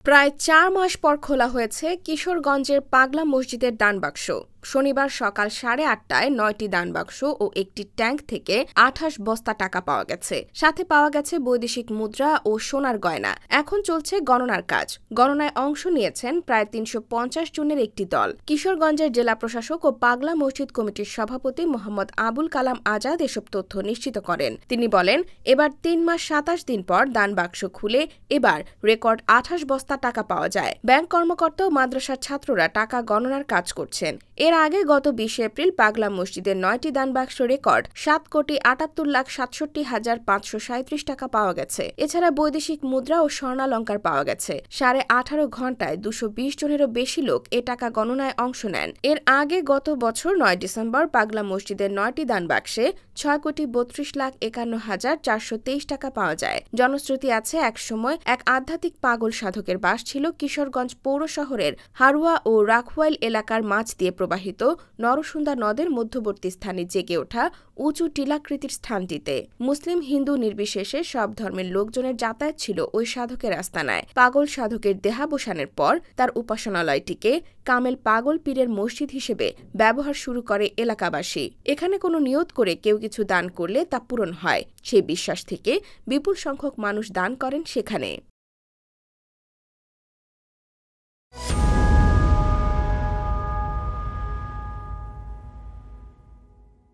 প্রায় ৪ মাস পর খোলা হয়েছে কিশোরগঞ্জের পাগলা মসজিদের দানবাক্স। শনিবার সকাল ৮:৩০টায় ৯টি দানবাক্স ও একটি ট্যাঙ্ক থেকে ২৮ বস্তা টাকা পাওয়া গেছে। সাথে পাওয়া গেছে বৈদেশিক মুদ্রা ও সোনার গয়না। এখন চলছে গণনার কাজ। গণনায় অংশ নিয়েছেন প্রায় ৩৫০ জনের একটি দল। কিশোরগঞ্জের জেলা প্রশাসক ও পাগলা মসজিদ কমিটির সভাপতি মোহাম্মদ আবুল কালাম আজাদ এসব তথ্য নিশ্চিত করেন। তিনি বলেন, এবার ৩ মাস ২৭ দিন পর দানবাক্স খুলে এবার রেকর্ড ২৮ বস্তা টাকা পাওয়া যায়। ব্যাংক কর্মকর্তা ও মাদ্রাসার ছাত্ররা টাকা গণনার কাজ করছেন। এর আগে গত ২০ এপ্রিল পাগলা মসজিদের ৯টি দানবাক্স রেকর্ড ৭,৭৮,৬৭,৫৩৭ টাকা পাওয়া গেছে। এছাড়া বৈদেশিক মুদ্রা ও স্বর্ণালঙ্কার পাওয়া গেছে। ১৮.৫ ঘণ্টায় ২২০ জনেরও বেশি লোক এ টাকা গণনায় অংশ নেন। এর আগে গত বছর ৯ ডিসেম্বর পাগলা মসজিদের ৯টি দানবাক্সে ৬,৩২,৫১,৪২৩ টাকা পাওয়া যায়। জনশ্রুতি আছে, একসময় এক আধ্যাত্মিক পাগল সাধকের বাস ছিল কিশোরগঞ্জ পৌর শহরের হারুয়া ও রাখওয়াইল এলাকার মাঝ দিয়ে প্রবাহিত নরসুন্দা নদের মধ্যবর্তী স্থানে জেগে ওঠা উঁচু টিলাকৃতির স্থানটিতে। মুসলিম হিন্দু নির্বিশেষে সব ধর্মের লোকজনের যাতায়াত ছিল ওই সাধকের আস্তানায়। পাগল সাধকের দেহাবসানের পর তার উপাসনালয়টিকে কামেল পাগল পীরের মসজিদ হিসেবে ব্যবহার শুরু করে এলাকাবাসী। এখানে কোনো নিয়ত করে কেউ কিছু দান করলে তা পূরণ হয়, সেই বিশ্বাস থেকে বিপুল সংখ্যক মানুষ দান করেন সেখানে।